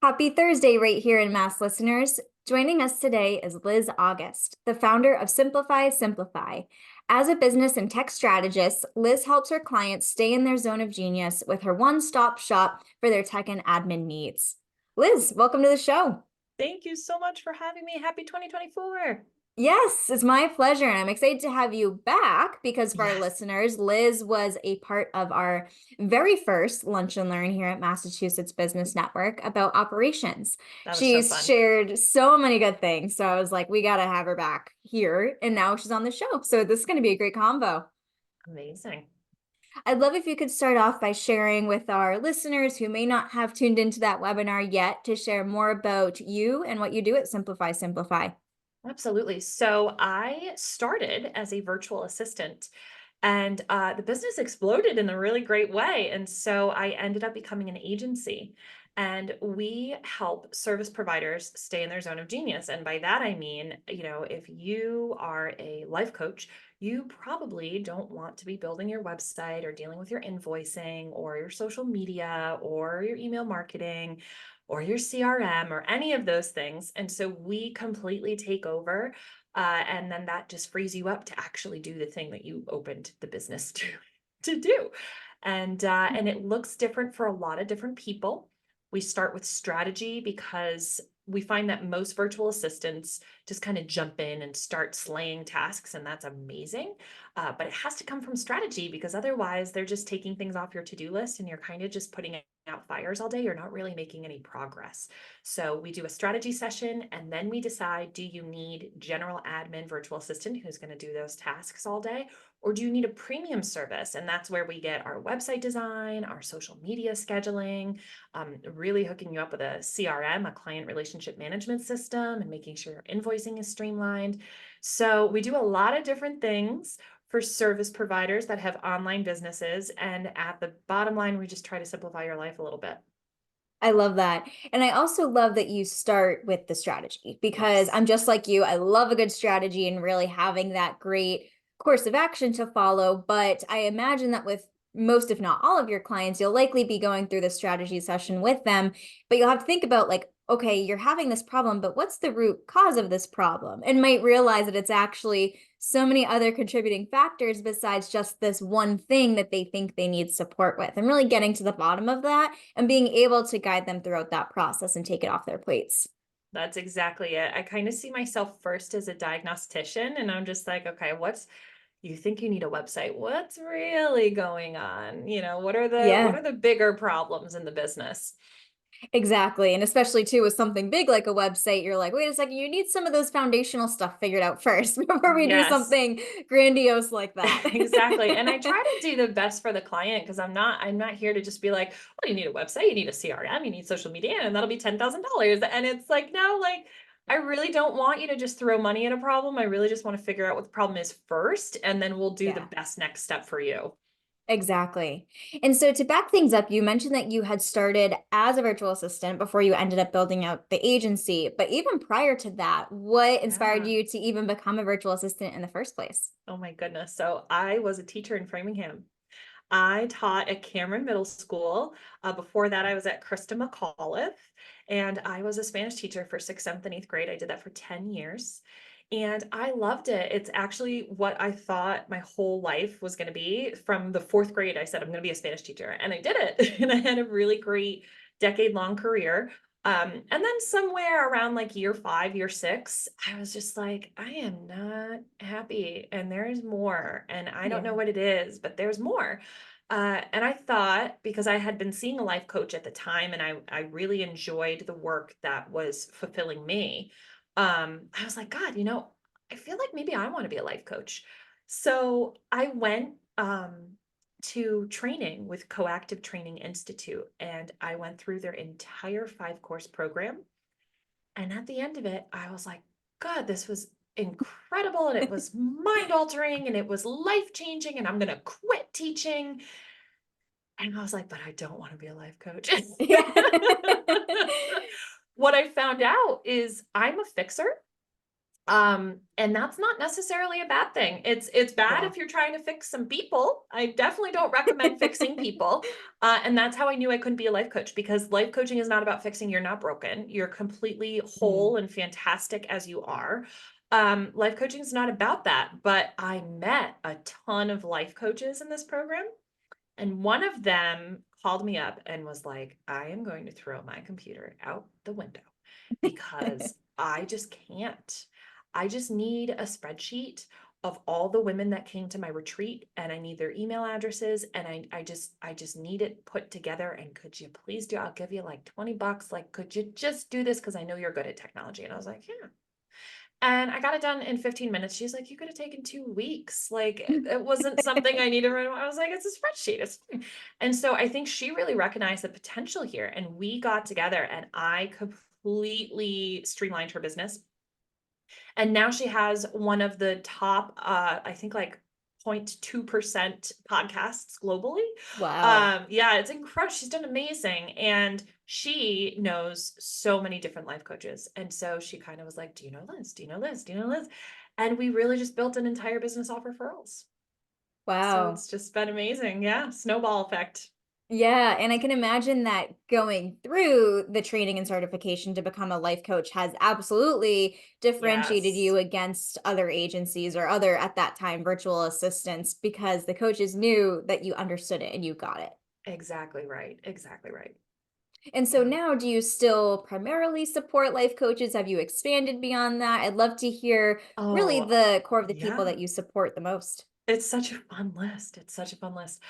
Happy Thursday right here in Mass listeners. Joining us today is Liz August, the founder of Simplify. As a business and tech strategist, Liz helps her clients stay in their zone of genius with her one-stop shop for their tech and admin needs. Liz, welcome to the show. Thank you so much for having me. Happy 2024. Yes, it's my pleasure. And I'm excited to have you back because for our Yes, listeners, Liz was a part of our very first Lunch and Learn here at Massachusetts Business Network about operations. that was so She's fun. shared so many good things. So I was like, we got to have her back here. And now she's on the show. So this is going to be a great combo. Amazing. I'd love if you could start off by sharing with our listeners who may not have tuned into that webinar yet to share more about you and what you do at Simplify. Absolutely. So I started as a virtual assistant and the business exploded in a really great way. And so I ended up becoming an agency. And we help service providers stay in their zone of genius. And by that, I mean, if you are a life coach, you probably don't want to be building your website or dealing with your invoicing or your social media or your email marketing or your CRM or any of those things. And so we completely take over and then that just frees you up to actually do the thing that you opened the business to do. And it looks different for a lot of different people. We start with strategy because we find that most virtual assistants just kind of jump in and start slaying tasks, and that's amazing. But it has to come from strategy because otherwise they're just taking things off your to-do list and you're kind of just putting out fires all day. You're not really making any progress. So we do a strategy session and then we decide, do you need general admin virtual assistant who's going to do those tasks all day? Or do you need a premium service? And that's where we get our website design, our social media scheduling, really hooking you up with a CRM, a client relationship management system, and making sure your invoicing is streamlined. So we do a lot of different things for service providers that have online businesses. And at the bottom line, we just try to simplify your life a little bit. I love that. And I also love that you start with the strategy because Yes. I'm just like you. I love a good strategy and really having that great course of action to follow. But I imagine that with most, if not all of your clients, you'll likely be going through the strategy session with them. But you'll have to think about like, okay, you're having this problem, but what's the root cause of this problem? And might realize that it's actually so many other contributing factors besides just this one thing that they think they need support with. And really getting to the bottom of that and being able to guide them throughout that process and take it off their plates. That's exactly it. I kind of see myself first as a diagnostician, and I'm just like, okay, you think you need a website? What's really going on? What Yeah, are the bigger problems in the business? exactly. And especially too with something big like a website, you're like, wait a second, you need some of those foundational stuff figured out first before we do Yes. something grandiose like that. Exactly. And I try to do the best for the client because I'm not here to just be like, well, you need a website, you need a CRM, you need social media, and that'll be $10,000. And it's like, no, like I really don't want you to just throw money at a problem. I really just want to figure out what the problem is first, and then we'll do the Yeah. best next step for you. Exactly. And so to back things up, you mentioned that you had started as a virtual assistant before you ended up building out the agency. But even prior to that, what inspired Yeah. you to even become a virtual assistant in the first place? Oh my goodness. So I was a teacher in Framingham. I taught at Cameron Middle School. Before that, I was at Krista McAuliffe, and I was a Spanish teacher for sixth, seventh, and eighth grade. I did that for 10 years, and I loved it. It's actually what I thought my whole life was going to be. From the fourth grade, I said, I'm going to be a Spanish teacher, and I did it. And I had a really great decade-long career. And then somewhere around like year 5, year 6, I was just like, I am not happy, and there is more, and I don't know Yeah. what it is, but there's more. And I thought, because I had been seeing a life coach at the time and I really enjoyed the work that was fulfilling me, I was like, God, I feel like maybe I want to be a life coach. So I went to training with Coactive Training Institute, and I went through their entire 5-course program. And at the end of it, I was like, God, this was incredible. And it was mind altering and it was life changing. And I'm going to quit teaching. And I was like, but I don't want to be a life coach. Yeah. What I found out is I'm a fixer. And that's not necessarily a bad thing. It's bad Yeah. if you're trying to fix some people. I definitely don't recommend fixing people. And that's how I knew I couldn't be a life coach, because life coaching is not about fixing. You're not broken. You're completely Mm. whole and fantastic as you are. Life coaching is not about that. But I met a ton of life coaches in this program. And one of them called me up and was like, I am going to throw my computer out the window because I just can't. I just need a spreadsheet of all the women that came to my retreat, and I need their email addresses, and I just need it put together. And could you please do, I'll give you like $20. Like, could you just do this? Because I know you're good at technology. And I was like, yeah. And I got it done in 15 minutes. She's like, you could have taken 2 weeks. Like, it wasn't something I needed right away. I was like, it's a spreadsheet. It's fine. And so I think she really recognized the potential here. And we got together and I completely streamlined her business. And now she has one of the top, I think like 0.2% podcasts globally. Wow. Yeah, it's incredible. She's done amazing. And she knows so many different life coaches. And so she kind of was like, do you know Liz? Do you know Liz? Do you know Liz? And we really just built an entire business off referrals. So Wow. it's just been amazing. Yeah. Snowball effect. Yeah, and I can imagine that going through the training and certification to become a life coach has absolutely differentiated Yes. you against other agencies or other, at that time, virtual assistants, because the coaches knew that you understood it and you got it. Exactly right. Exactly right. And so Yeah. now, do you still primarily support life coaches? Have you expanded beyond that? I'd love to hear really Oh, the core of the people yeah. that you support the most. It's such a fun list. It's such a fun list.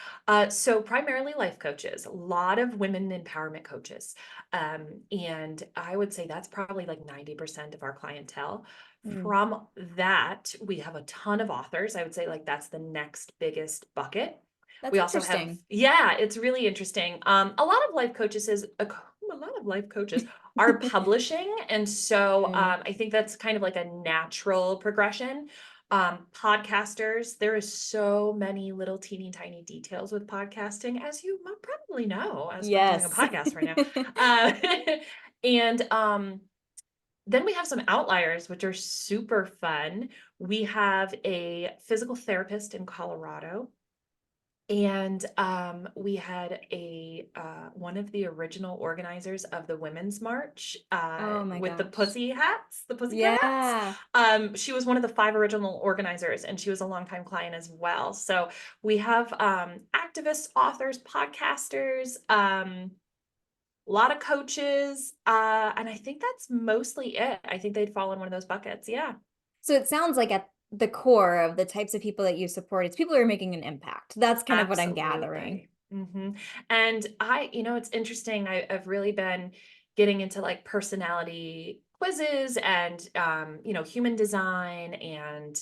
So primarily life coaches, a lot of women empowerment coaches. And I would say that's probably like 90% of our clientele. Mm, From that, we have a ton of authors. I would say like that's the next biggest bucket. that's We also have, interesting. yeah, it's really interesting. A lot of life coaches is a lot of life coaches are publishing. And so Mm, I think that's kind of like a natural progression. Podcasters, there is so many little teeny tiny details with podcasting, as you probably know, as we're doing a yes. podcast right now. Uh, and then we have some outliers, which are super fun. We have a physical therapist in Colorado. And we had a one of the original organizers of the Women's March Oh my with the gosh. pussy hats, the pussycat hats. Yeah. She was one of the 5 original organizers, and she was a longtime client as well. So we have activists, authors, podcasters, a lot of coaches, and I think that's mostly it. I think they'd fall in one of those buckets. Yeah. So it sounds like at the core of the types of people that you support, it's people who are making an impact. That's kind of what I'm gathering. Absolutely. And it's interesting. I've really been getting into like personality quizzes and, human design and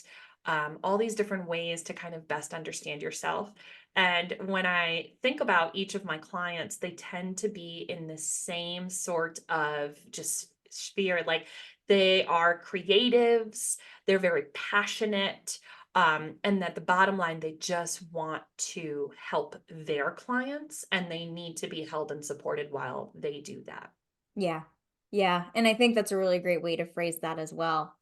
all these different ways to kind of best understand yourself. And when I think about each of my clients, they tend to be in the same sort of just sphere. Like they are creatives, they're very passionate, and that the bottom line, they just want to help their clients and they need to be held and supported while they do that. Yeah. Yeah. And I think that's a really great way to phrase that as well.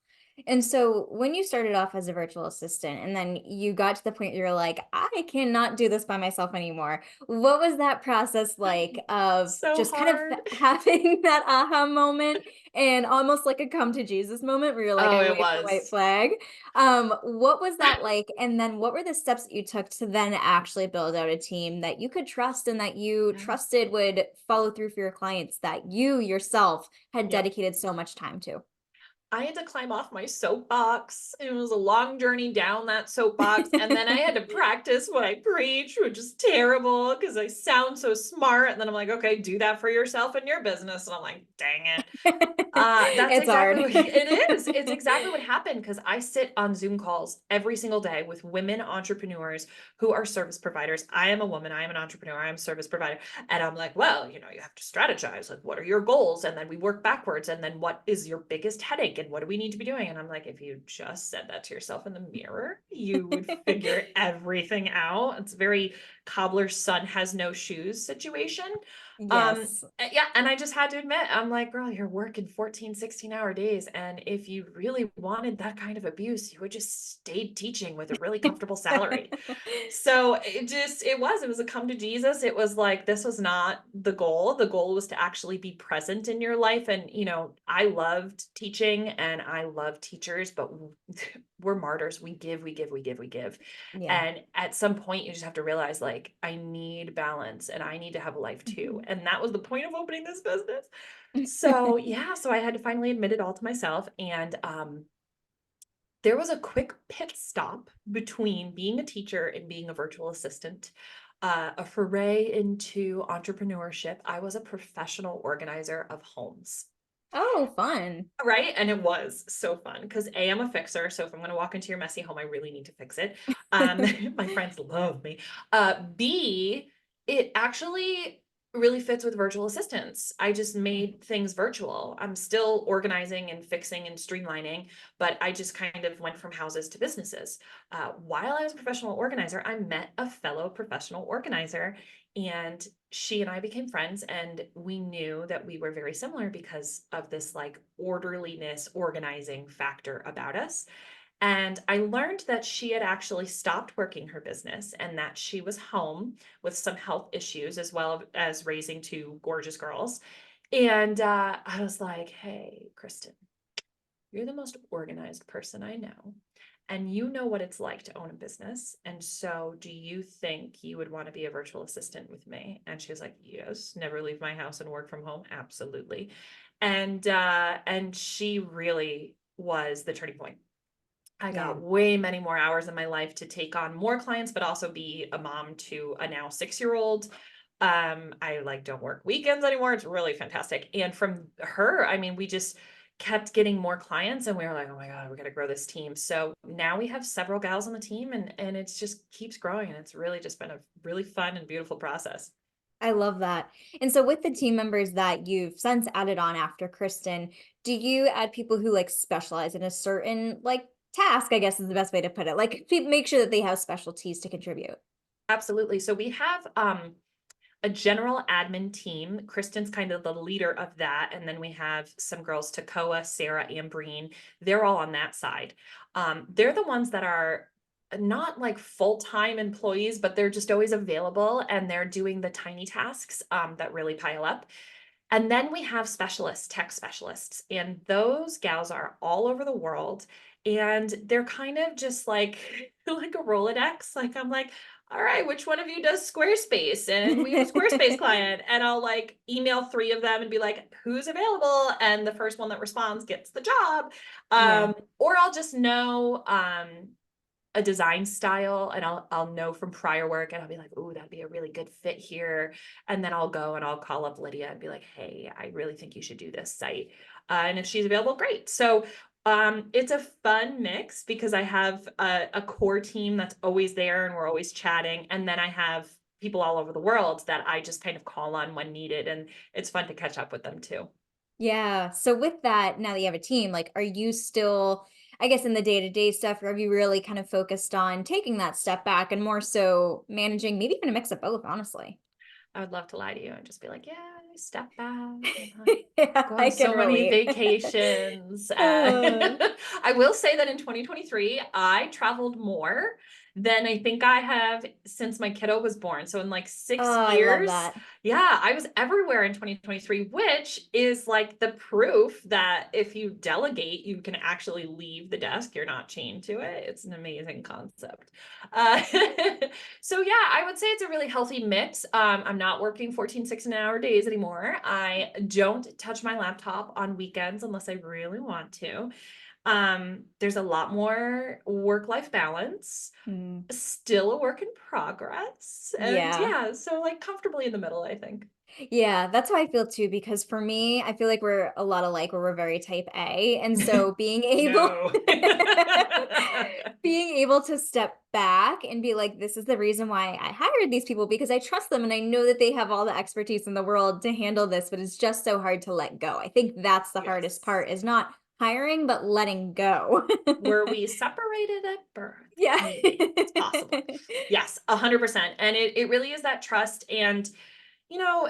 And so when you started off as a virtual assistant and then you got to the point you're like, I cannot do this by myself anymore. What was that process like of So just kind of hard. having that aha moment and almost like a come to Jesus moment where you're like, Oh, I it waved the white was. flag? What was that like? And then what were the steps that you took to then actually build out a team that you could trust and that you Yeah. trusted would follow through for your clients that you yourself had Yep. dedicated so much time to? I had to climb off my soapbox. It was a long journey down that soapbox. And then I had to practice what I preach, which is terrible because I sound so smart. And then I'm like, okay, do that for yourself and your business. And I'm like, dang it. That's It's exactly hard. what it is. It's exactly what happened because I sit on Zoom calls every single day with women entrepreneurs who are service providers. I am a woman, I am an entrepreneur, I am a service provider. And I'm like, well, you have to strategize. Like, what are your goals? And then we work backwards. And then what is your biggest headache? think? And what do we need to be doing? And I'm like, if you just said that to yourself in the mirror, you would figure everything out. It's a very cobbler's son has no shoes situation. Yes. Yeah, and I just had to admit, I'm like, girl, you're working 14, 16-hour days. And if you really wanted that kind of abuse, you would just stay teaching with a really comfortable salary. So it was a come to Jesus. It was like, this was not the goal. The goal was to actually be present in your life. And, I loved teaching and I love teachers, but we're martyrs. We give, we give, we give, we give. Yeah. And at some point you just have to realize, like, I need balance and I need to have a life too. Mhm. And that was the point of opening this business. So yeah, so I had to finally admit it all to myself. And, there was a quick pit stop between being a teacher and being a virtual assistant, a foray into entrepreneurship. I was a professional organizer of homes. Oh, fun. Right. And it was so fun because A, I'm a fixer. So if I'm going to walk into your messy home, I really need to fix it. My friends love me. B, it actually really fits with virtual assistants. I just made things virtual. I'm still organizing and fixing and streamlining, but I just kind of went from houses to businesses. While I was a professional organizer, I met a fellow professional organizer, and she and I became friends, and we knew that we were very similar because of this like orderliness, organizing factor about us. And I learned that she had actually stopped working her business and that she was home with some health issues as well as raising two gorgeous girls. And I was like, hey, Kristen, you're the most organized person I know. And you know what it's like to own a business. And so, do you think you would want to be a virtual assistant with me? And she was like, yes, never leave my house and work from home. Absolutely. And she really was the turning point. I Yeah. got way many more hours in my life to take on more clients, but also be a mom to a now 6-year-old. I like don't work weekends anymore. It's really fantastic. And from her, I mean, we just kept getting more clients and we were like, oh my God, we got to grow this team. So now we have several gals on the team, and it's just keeps growing. And it's really just been a really fun and beautiful process. I love that. And so with the team members that you've since added on after Kristen, do you add people who like specialize in a certain like task, I guess is the best way to put it. Like make sure that they have specialties to contribute. Absolutely. So we have a general admin team. Kristen's kind of the leader of that. And then we have some girls, Takoa, Sarah, and Breen. They're all on that side. They're the ones that are not like full-time employees, but they're just always available and they're doing the tiny tasks that really pile up. And then we have specialists, tech specialists, and those gals are all over the world. And they're kind of just like, like a Rolodex. Like I'm like, all right, which one of you does Squarespace? And we have a Squarespace client. And I'll like email 3 of them and be like, who's available? And the first one that responds gets the job. Yeah. Or I'll just know a design style, and I'll know from prior work, and I'll be like, oh, that'd be a really good fit here. And then I'll go and I'll call up Lydia and be like, hey, I really think you should do this site. And if she's available, great. So it's a fun mix because I have a core team that's always there and we're always chatting. And then I have people all over the world that I just kind of call on when needed. And it's fun to catch up with them too. Yeah. So with that, now that you have a team, like, are you still, I guess, in the day-to-day stuff, or have you really kind of focused on taking that step back and more so managing, maybe even a mix of both, honestly? I would love to lie to you and just be like, yeah, I step back and Yeah, go I on can so many relate. vacations. Uh, I will say that in 2023, I traveled more than I think I have since my kiddo was born. So in like 6 oh, I love years, that. yeah, I was everywhere in 2023, which is like the proof that if you delegate, you can actually leave the desk. You're not chained to it. It's an amazing concept. Uh, so yeah, I would say it's a really healthy mix. I'm not working 14, 16-hour days anymore. I don't touch my laptop on weekends unless I really want to. There's a lot more work-life balance, Mm, still a work in progress. And yeah. yeah, so like comfortably in the middle, I think. Yeah, that's how I feel too, because for me, I feel like we're a lot alike where we're very type A. And so being able No. being able to step back and be like, this is the reason why I hired these people because I trust them and I know that they have all the expertise in the world to handle this, but it's just so hard to let go. I think that's the hardest Yes. part is not Mm. hiring, but letting go. Were we separated at birth? Yeah. Maybe. It's possible. Yes, 100%. And it really is that trust. And, you know,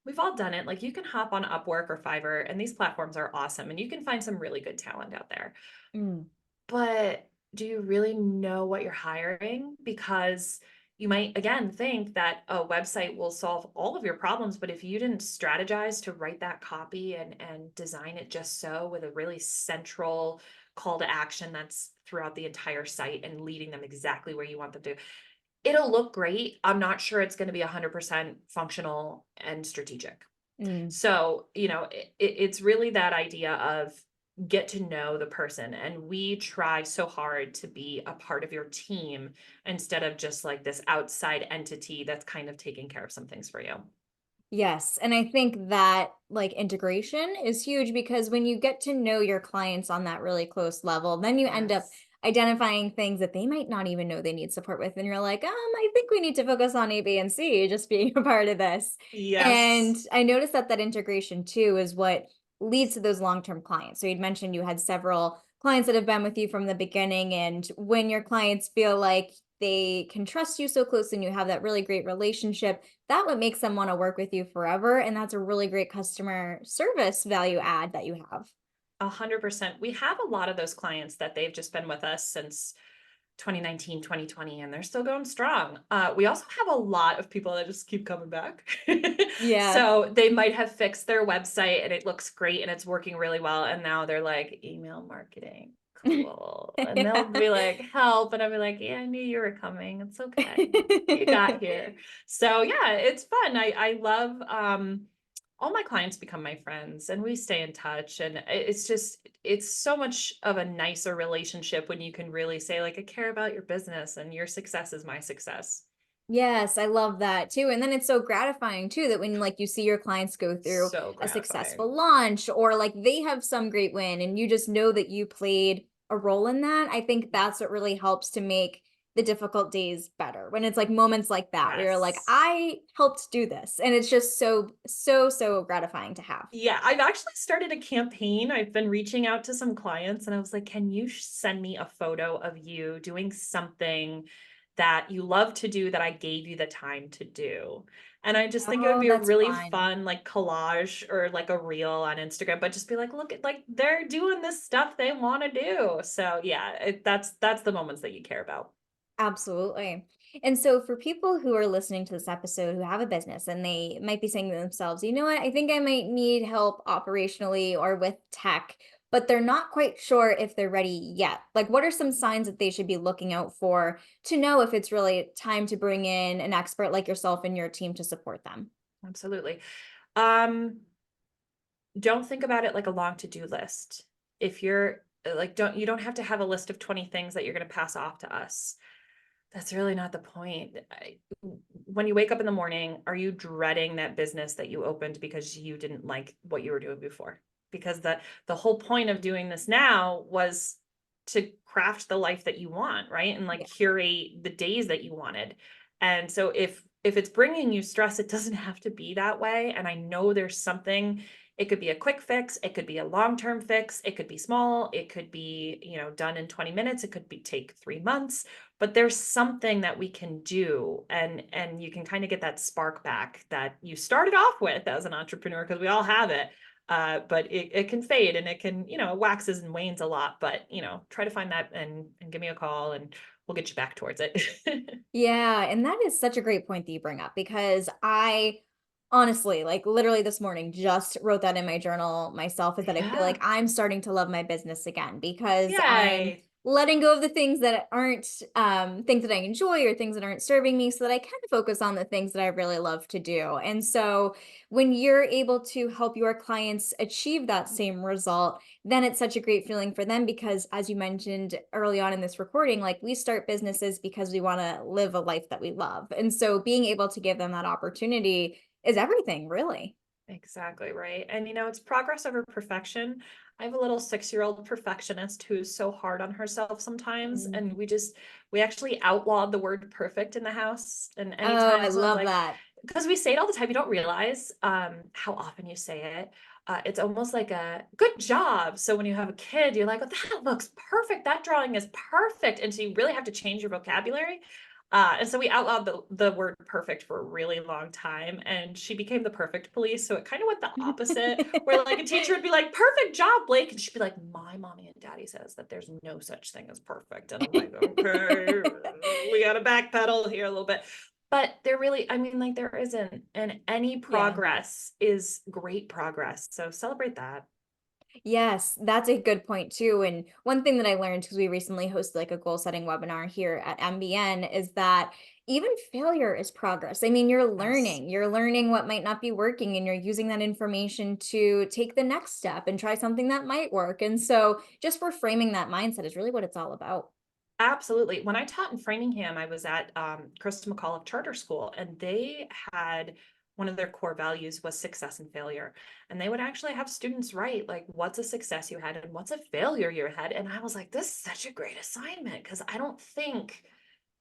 we've all done it. Like you can hop on Upwork or Fiverr, and these platforms are awesome, and you can find some really good talent out there. Mm. But do you really know what you're hiring? Because you might, again, think that a website will solve all of your problems, but if you didn't strategize to write that copy and design it just so with a really central call to action that's throughout the entire site and leading them exactly where you want them to, it'll look great. I'm not sure it's going to be 100% functional and strategic. Mm. So, it's really that idea of get to know the person. And we try so hard to be a part of your team instead of just like this outside entity that's kind of taking care of some things for you. Yes, and I think that like integration is huge because when you get to know your clients on that really close level, then you end up Yes. identifying things that they might not even know they need support with. And you're like, I think we need to focus on A, B, and C, just being a part of this. And Yes. I noticed that that integration too is what leads to those long-term clients. So you'd mentioned you had several clients that have been with you from the beginning. And when your clients feel like they can trust you so close and you have that really great relationship, that what makes them want to work with you forever. And that's a really great customer service value add that you have. 100%. We have a lot of those clients that they've just been with us since 2019, 2020, and they're still going strong. We also have a lot of people that just keep coming back. Yeah. So they might have fixed their website and it looks great and it's working really well. And now they're like, email marketing, cool. And they'll Yeah. be like, help. And I'll be like, yeah, I knew you were coming. It's okay. You got here. So yeah, it's fun. I love all my clients become my friends and we stay in touch, and it's so much of a nicer relationship when you can really say like I care about your business and your success is my success. Yes, I love that too. And then it's so gratifying too that when like you see your clients go through So a gratifying. successful launch or like they have some great win and you just know that you played a role in that. I think that's what really helps to make the difficult days better. When it's like moments like that where you're like, Yes. I helped do this. And it's just so gratifying to have. Yeah, I've actually started a campaign. I've been reaching out to some clients and I was like, can you send me a photo of you doing something that you love to do that I gave you the time to do? And I just think it would Oh, be a that's really fun. fun like collage or like a reel on Instagram, but just be like, look at like they're doing this stuff they want to do. So yeah, that's the moments that you care about. Absolutely. And so for people who are listening to this episode who have a business and they might be saying to themselves, you know what, I think I might need help operationally or with tech, but they're not quite sure if they're ready yet. Like, what are some signs that they should be looking out for to know if it's really time to bring in an expert like yourself and your team to support them? Absolutely. Um, don't think about it like a long to-do list. If you're like, you don't have to have a list of 20 things that you're going to pass off to us. That's really not the point. When you wake up in the morning, are you dreading that business that you opened because you didn't like what you were doing before? Because the whole point of doing this now was to craft the life that you want, right? And like Yeah. curate the days that you wanted. And so if it's bringing you stress, it doesn't have to be that way. And I know there's something, it could be a quick fix, it could be a long-term fix, it could be small, it could be, done in 20 minutes, it could be take 3 months, but there's something that we can do, and you can kind of get that spark back that you started off with as an entrepreneur, because we all have it. But it can fade and it can, it waxes and wanes a lot, but try to find that and give me a call and we'll get you back towards it. Yeah, and that is such a great point that you bring up because I honestly, like literally this morning, just wrote that in my journal myself is that I feel like Yeah. I'm starting to love my business again because I'm Yay. letting go of the things that aren't things that I enjoy or things that aren't serving me so that I can focus on the things that I really love to do. And so when you're able to help your clients achieve that same result, then it's such a great feeling for them because as you mentioned early on in this recording, like we start businesses because we want to live a life that we love. And so being able to give them that opportunity is everything, really. Exactly right. And it's progress over perfection. I have a little 6-year-old perfectionist who's so hard on herself sometimes. And Mm. we actually outlawed the word perfect in the house. And Oh, I anytime someone's love like, that. because we say it all the time, you don't realize how often you say it. it's almost like a good job. So when you have a kid, you're like, oh, that looks perfect. That drawing is perfect. And so you really have to change your vocabulary. And so we outlawed the word perfect for a really long time, and she became the perfect police. So it kind of went the opposite, where like a teacher would be like, perfect job, Blake. And she'd be like, my mommy and daddy says that there's no such thing as perfect. And I'm like, okay, we got to backpedal here a little bit. But there really, I mean, like there isn't, and any Yeah. progress is great progress. So celebrate that. Yes, that's a good point too. And one thing that I learned, because we recently hosted like a goal setting webinar here at MBN, is that even failure is progress. I mean, Yes. you're learning what might not be working, and you're using that information to take the next step and try something that might work. And so just reframing that mindset is really what it's all about. Absolutely. When I taught in Framingham, I was at Krista McAuliffe Charter School, and they had one of their core values was success and failure. And they would actually have students write, like, what's a success you had and what's a failure you had. And I was like, this is such a great assignment, because I don't think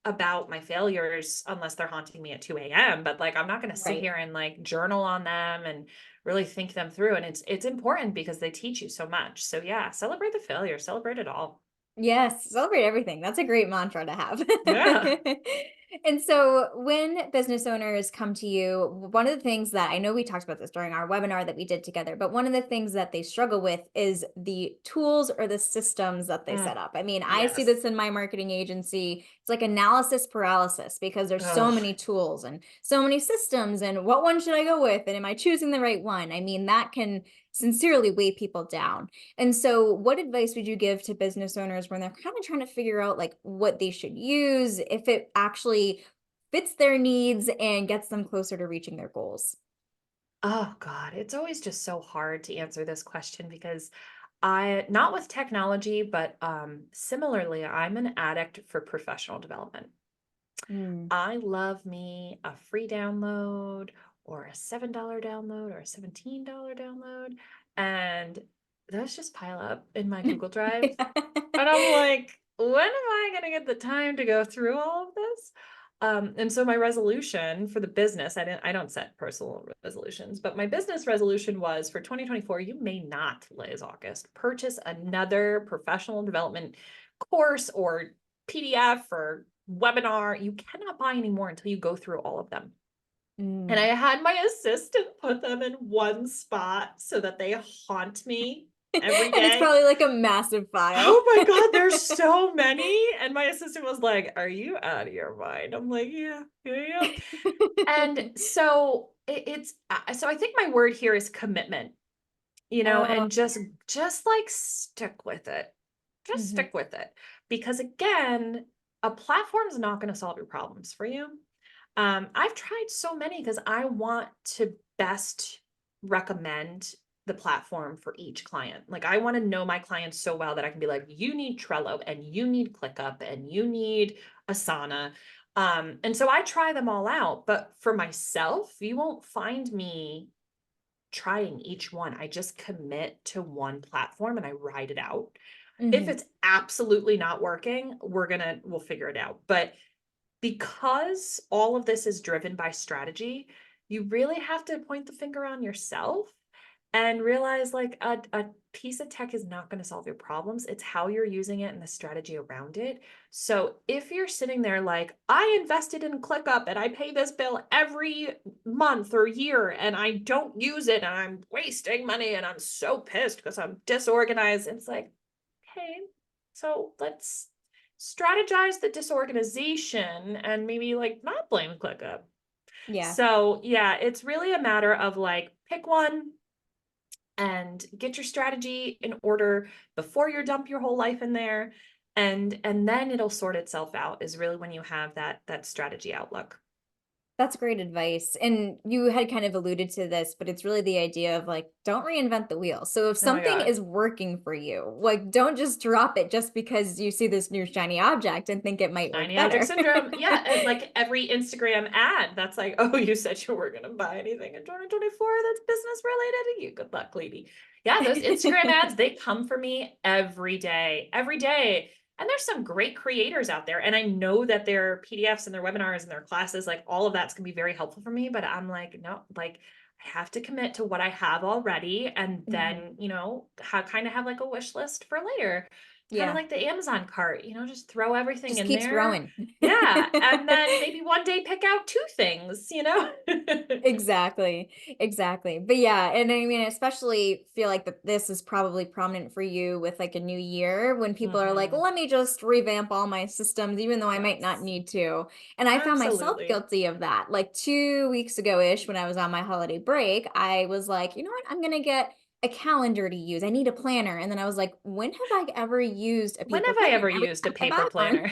about my failures unless they're haunting me at 2 a.m. But like, I'm not going to sit Right. here and like journal on them and really think them through. And it's important because they teach you so much. So yeah, celebrate the failure, celebrate it all. Yes, celebrate everything. That's a great mantra to have. Yeah. And so when business owners come to you, one of the things that I know we talked about this during our webinar that we did together, but one of the things that they struggle with is the tools or the systems that they Mm, set up. I mean, I see yes. this in my marketing agency. It's like analysis paralysis because there's so Oh, many tools and so many systems, and what one should I go with? And am I choosing the right one? I mean, that can sincerely weigh people down. And so what advice would you give to business owners when they're kind of trying to figure out like what they should use, if it actually fits their needs and gets them closer to reaching their goals? oh God. It's always just so hard to answer this question because I, not with technology, but similarly, I'm an addict for professional development. Mm. I love me a free download or a $7 download or a $17 download. And those just pile up in my Google Drive. And I'm like, when am I going to get the time to go through all of this? And so my resolution for the business, I don't set personal resolutions, but my business resolution was for 2024, you may not, Liz August, purchase another professional development course or PDF or webinar. You cannot buy anymore until you go through all of them. And I Mm. had my assistant put them in one spot so that they haunt me every And it's day. probably like a massive file. Oh my God, there's so many. And my assistant was like, are you out of your mind? I'm like, yeah, yeah. And so so I think my word here is commitment, Oh, and just like stick with it. Just mhm. stick with it. Because again, a platform is not going to solve your problems for you. I've tried so many because I want to best recommend the platform for each client. Like I want to know my clients so well that I can be like, you need Trello and you need ClickUp and you need Asana. And so I try them all out. But for myself, you won't find me trying each one. I just commit to one platform and I ride it out. If Mhm. it's absolutely not working, we'll figure it out. But because all of this is driven by strategy, you really have to point the finger on yourself and realize like a piece of tech is not going to solve your problems. It's how you're using it and the strategy around it. So if you're sitting there like, I invested in ClickUp and I pay this bill every month or year and I don't use it and I'm wasting money and I'm so pissed because I'm disorganized, it's like, okay, so let's strategize the disorganization and maybe like not blame ClickUp. Yeah. So yeah, it's really a matter of like pick one and get your strategy in order before you dump your whole life in there. And then it'll sort itself out is really when you have that strategy outlook. That's great advice. And you had kind of alluded to this, but it's really the idea of like, don't reinvent the wheel. So if Oh my something God. is working for you, like, don't just drop it just because you see this new shiny object and think it might work Shiny object better. syndrome. Yeah. And like every Instagram ad, that's like, oh, you said you weren't going to buy anything in 2024 that's business related. You good luck, lady. Yeah. Those Instagram ads, they come for me every day, every day. And there's some great creators out there. And I know that their PDFs and their webinars and their classes, like all of that's going to be very helpful for me. But I'm like, no, like, I have to commit to what I have already, and Mhm. then, kind of have like a wish list for later, kind of Yeah. like the Amazon cart, just throw everything Just in keeps there. growing. Yeah. And then maybe one day pick out two things. Exactly. Exactly. But yeah, and I mean, especially feel like that this is probably prominent for you with like a new year when people are like, Hmm. let me just revamp all my systems, even though I might not Yes, need to. And I found myself absolutely. guilty of that. Like 2 weeks ago-ish, when I was on my holiday break, I was like, you know what? I'm gonna get a calendar to use. I need a planner. And then I was like, when have I ever used a When paper have I planner? ever Every used a time I paper buy one, planner?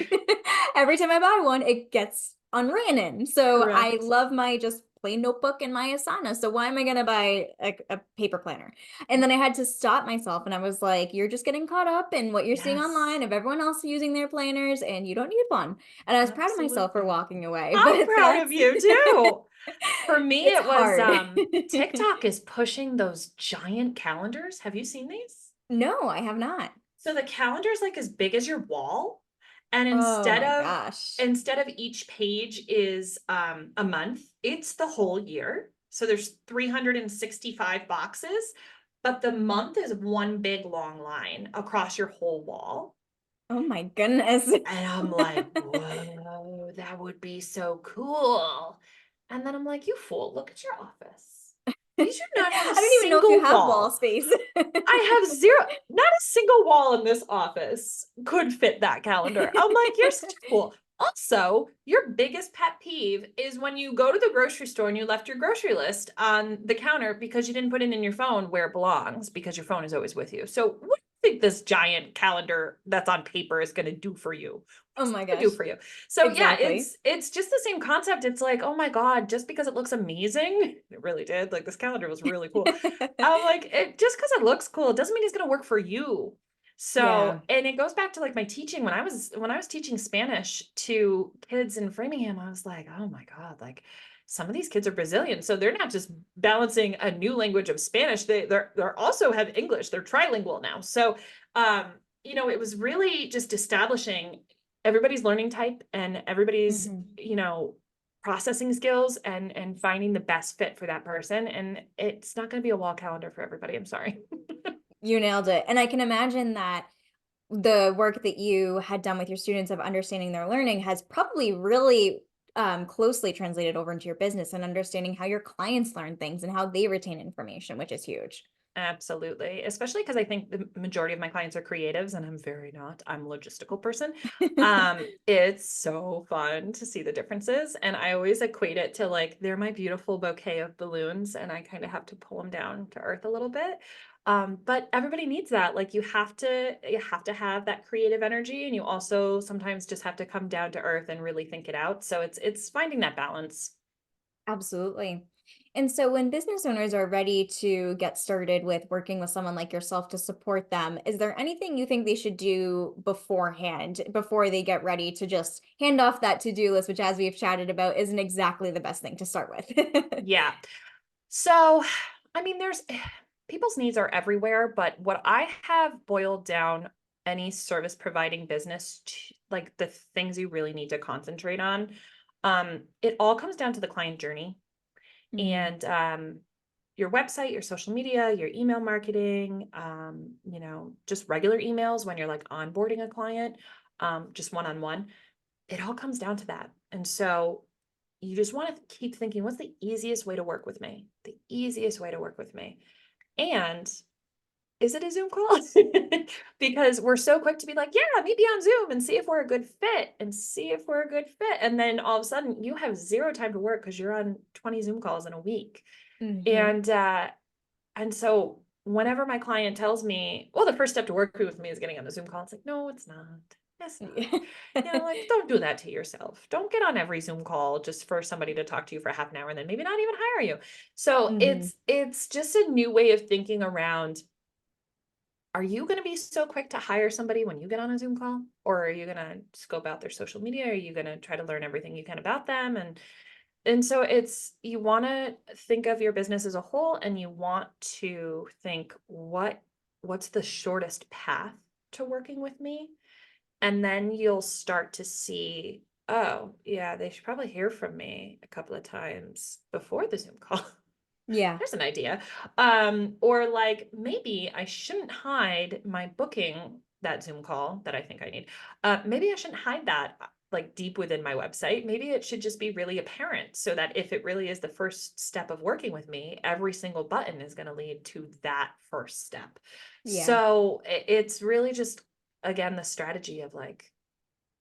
every time I buy one, it gets unwritten. So I Correct. love my just plain notebook and my Asana. So why am I going to buy a paper planner? And then I had to stop myself and I was like, you're just getting caught up in what you're seeing Yes, online of everyone else using their planners and you don't need one. And I was proud of myself for absolutely. walking away, I'm but proud of that's you too. For me, it's it was hard. TikTok is pushing those giant calendars. Have you seen these? No, I have not. So the calendar is like as big as your wall, and Oh instead my of gosh. instead of each page is a month, it's the whole year. So there's 365 boxes, but the month is one big long line across your whole wall. Oh my goodness. And I'm like, whoa, that would be so cool. And then I'm like, you fool, look at your office. You do not have a I don't even know if you single have wall wall. space. I have zero, not a single wall in this office could fit that calendar. I'm like, you're such a fool. Also, your biggest pet peeve is when you go to the grocery store and you left your grocery list on the counter because you didn't put it in your phone where it belongs because your phone is always with you. So, what do you think this giant calendar that's on paper is going to do for you? Oh What's my it going to do gosh. for you? So, yeah, Exactly. it's just the same concept. It's like, oh my God, just because it looks amazing, it really did. Like this calendar was really cool. I'm like, just because it looks cool, it doesn't mean it's going to work for you. Yeah. So, and it goes back to like my teaching when I was teaching Spanish to kids in Framingham, I was like, oh my God, like some of these kids are Brazilian. So they're not just balancing a new language of Spanish, they're also have English. They're trilingual now. So um, it was really just establishing everybody's learning type and everybody's, Mhm. processing skills and finding the best fit for that person. And it's not going to be a wall calendar for everybody. I'm sorry. You nailed it. And I can imagine that the work that you had done with your students of understanding their learning has probably really closely translated over into your business and understanding how your clients learn things and how they retain information, which is huge. Absolutely. Especially because I think the majority of my clients are creatives and I'm very not. I'm a logistical person. It's so fun to see the differences. And I always equate it to like they're my beautiful bouquet of balloons and I kind of have to pull them down to earth a little bit. But everybody needs that. Like you have to have that creative energy and you also sometimes just have to come down to earth and really think it out. So it's finding that balance. Absolutely. And so when business owners are ready to get started with working with someone like yourself to support them, is there anything you think they should do beforehand, before they get ready to just hand off that to-do list, which as we've chatted about, isn't exactly the best thing to start with? Yeah. So, I mean, people's needs are everywhere, but what I have boiled down any service providing business to, like the things you really need to concentrate on, it all comes down to the client journey Mm, and your website, your social media, your email marketing, just regular emails when you're like onboarding a client, just one on one. It all comes down to that. And so you just want to keep thinking, what's the easiest way to work with me? The easiest way to work with me. And is it a Zoom call? Because we're so quick to be like, yeah, meet me on Zoom and see if we're a good fit and see if we're a good fit. And then all of a sudden you have zero time to work because you're on 20 Zoom calls in a week. mhm. And so whenever my client tells me, well, the first step to working with me is getting on a Zoom call, it's like, no, it's not. It's not. Like don't do that to yourself. Don't get on every Zoom call just for somebody to talk to you for half an hour and then maybe not even hire you. So Mhm. it's just a new way of thinking around, are you going to be so quick to hire somebody when you get on a Zoom call? Or are you going to scope out their social media? Are you going to try to learn everything you can about them? And so it's you want to think of your business as a whole and you want to think what's the shortest path to working with me? And then you'll start to see, oh, yeah, they should probably hear from me a couple of times before the Zoom call. Yeah. There's an idea. Or like maybe I shouldn't hide my booking, that Zoom call that I think I need. Maybe I shouldn't hide that like deep within my website. Maybe it should just be really apparent so that if it really is the first step of working with me, every single button is going to lead to that first step. Yeah. So it's really just, again, the strategy of like,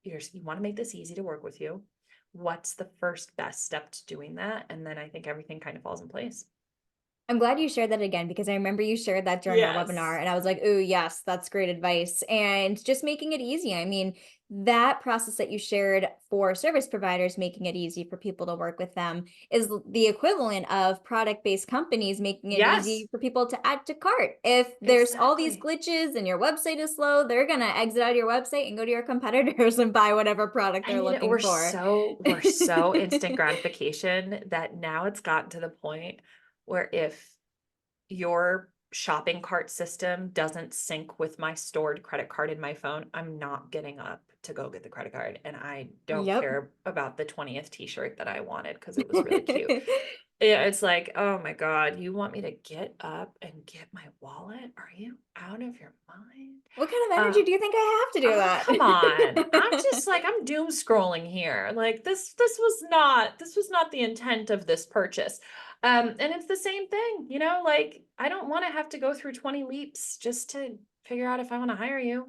you want to make this easy to work with you. What's the first best step to doing that? And then I think everything kind of falls in place. I'm glad you shared that again because I remember you shared that during our webinar Yes. and I was like, "Ooh, yes, that's great advice." And just making it easy. I mean, that process that you shared for service providers, making it easy for people to work with them, is the equivalent of product-based companies making it Yes, easy for people to add to cart. If there's all these exactly. glitches and your website is slow, they're gonna exit out of your website and go to your competitors and buy whatever product I they're mean, looking for. we're so instant gratification that now it's gotten to the point where if your shopping cart system doesn't sync with my stored credit card in my phone, I'm not getting up to go get the credit card. And I don't Yep. care about the 20th t-shirt that I wanted because it was really cute. Yeah, it's like, oh my God, you want me to get up and get my wallet? Are you out of your mind? What kind of Uh, energy do you think I have to do Come on. I'm that? just like, I'm doom scrolling here. Like this was not the intent of this purchase. And it's the same thing, like I don't want to have to go through 20 leaps just to figure out if I want to hire you.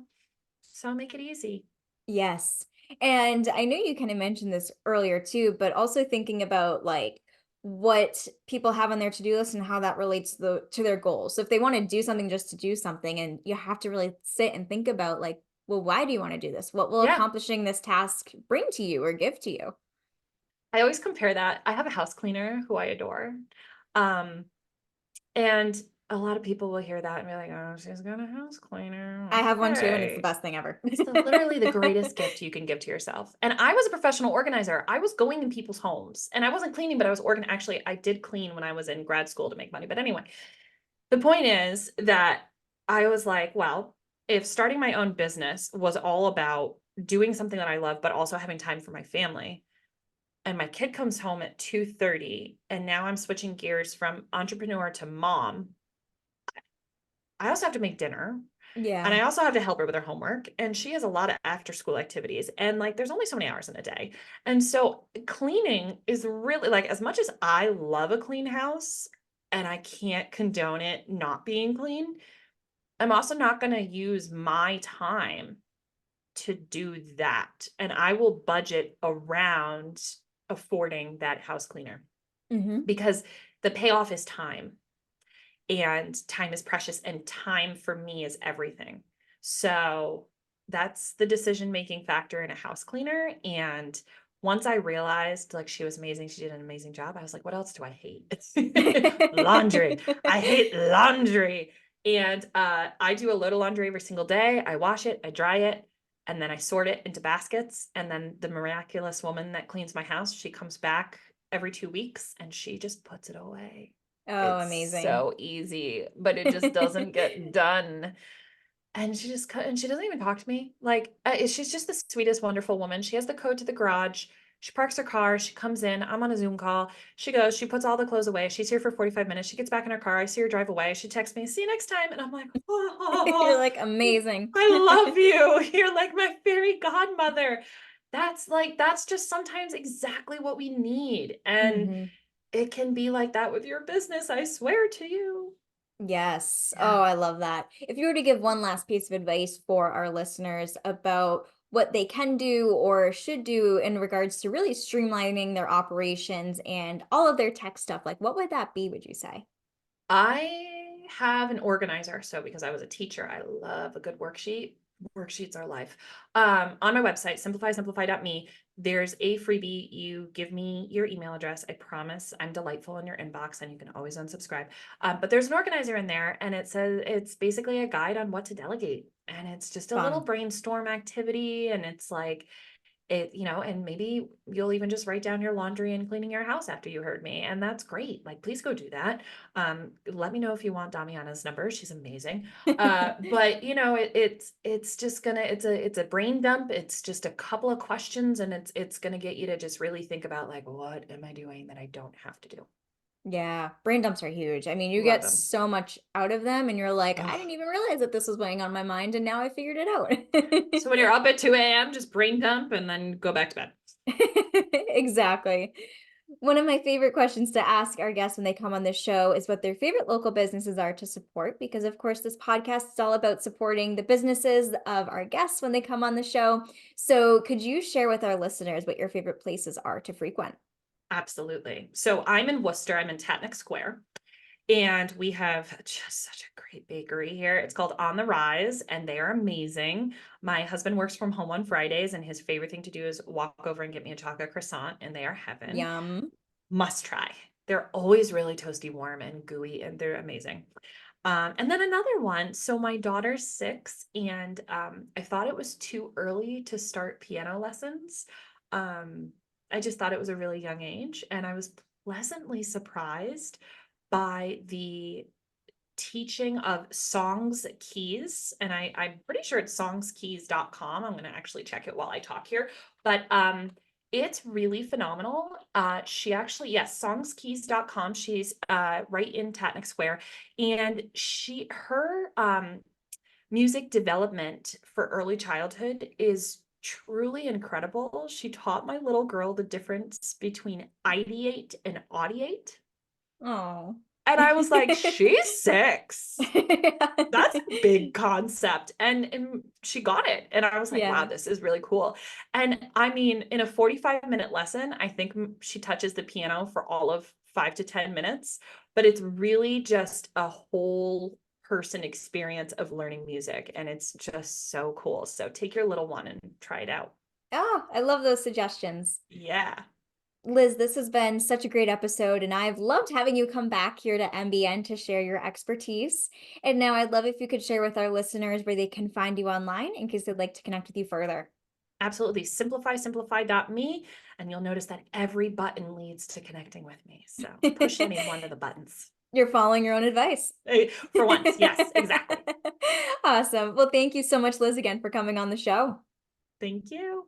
So I'll make it easy. Yes. And I know you kind of mentioned this earlier too, but also thinking about like what people have on their to-do list and how that relates to their goals. So if they want to do something just to do something, and you have to really sit and think about like, well, why do you want to do this? What will Yeah. accomplishing this task bring to you or give to you? I always compare that. I have a house cleaner who I adore. Um, and a lot of people will hear that and be like, oh, she's got a house cleaner. I have one too, and it's the Okay. best thing ever. It's literally the greatest gift you can give to yourself. And I was a professional organizer. I was going in people's homes and I wasn't cleaning, but I was actually, I did clean when I was in grad school to make money. But anyway, the point is that I was like, well, if starting my own business was all about doing something that I love, but also having time for my family, and my kid comes home at 2:30, and now I'm switching gears from entrepreneur to mom, I also have to make dinner. And Yeah. I also have to help her with her homework. And she has a lot of after school activities. And like, there's only so many hours in a day. And so cleaning is really like, as much as I love a clean house and I can't condone it not being clean, I'm also not going to use my time to do that. And I will budget around affording that house cleaner Hmm. because the payoff is time. And time is precious and time for me is everything. So that's the decision making factor in a house cleaner. And once I realized like she was amazing, she did an amazing job, I was like, what else do I hate? Laundry. I hate laundry. And I do a load of laundry every single day. I wash it, I dry it, and then I sort it into baskets. And then the miraculous woman that cleans my house, she comes back every 2 weeks and she just puts it away. Oh, It's amazing. so easy, but it just doesn't get done. And she just cut, and she doesn't even talk to me. Like, she's just the sweetest, wonderful woman. She has the code to the garage. She parks her car. She comes in. I'm on a Zoom call. She goes, she puts all the clothes away. She's here for 45 minutes. She gets back in her car. I see her drive away. She texts me, see you next time. And I'm like, You're oh, like amazing. I love you. You're like my fairy godmother. That's just sometimes exactly what we need. And Hmm. it can be like that with your business, I swear to you. Yes. Yeah. Oh, I love that. If you were to give one last piece of advice for our listeners about what they can do or should do in regards to really streamlining their operations and all of their tech stuff, like what would that be, would you say? I have an organizer. So because I was a teacher, I love a good worksheet. Worksheets are life. On my website, simplify.me, there's a freebie. You give me your email address. I promise I'm delightful in your inbox and you can always unsubscribe. But there's an organizer in there and it says it's basically a guide on what to delegate. And it's just a little Fun. brainstorm activity. And it's like, and maybe you'll even just write down your laundry and cleaning your house after you heard me. And that's great. Like, please go do that. Let me know if you want Damiana's number. She's amazing. But it's just gonna, it's a brain dump. It's just a couple of questions and it's gonna get you to just really think about like, what am I doing that I don't have to do? Yeah, brain dumps are huge. I mean, you Love get them. so much out of them and you're like, I didn't Ugh. even realize that this was weighing on my mind and now I figured it out. So when you're up at 2 a.m., just brain dump and then go back to bed. Exactly. One of my favorite questions to ask our guests when they come on this show is what their favorite local businesses are to support, because of course this podcast is all about supporting the businesses of our guests when they come on the show. So could you share with our listeners what your favorite places are to frequent? Absolutely. So I'm in Worcester. I'm in Tatnick Square. And we have just such a great bakery here. It's called On the Rise, and they are amazing. My husband works from home on Fridays, and his favorite thing to do is walk over and get me a chocolate croissant, and they are heaven. Yum. Must try. They're always really toasty warm and gooey, and they're amazing. And then another one. So my daughter's 6, and I thought it was too early to start piano lessons. Um, I just thought it was a really young age, and I was pleasantly surprised by the teaching of songs keys. And I'm pretty sure it's songskeys.com. I'm going to actually check it while I talk here. But it's really phenomenal. She actually, yes, songskeys.com. She's right in Tatnick Square. And her music development for early childhood is truly incredible. She taught my little girl the difference between ideate and audiate. Oh. And I was like, she's 6. That's a big concept. And she got it. And I was like, wow, Yeah. this is really cool. And I mean, in a 45-minute lesson, I think she touches the piano for all of 5 to 10 minutes, but it's really just a whole person experience of learning music. And it's just so cool. So take your little one and try it out. Oh, I love those suggestions. Yeah. Liz, this has been such a great episode, and I've loved having you come back here to MBN to share your expertise. And now I'd love if you could share with our listeners where they can find you online in case they'd like to connect with you further. Absolutely. Simplify.me. And you'll notice that every button leads to connecting with me. So push any one of the buttons. You're following your own advice. For once. Yes, exactly. Awesome. Well, thank you so much, Liz, again for coming on the show. Thank you.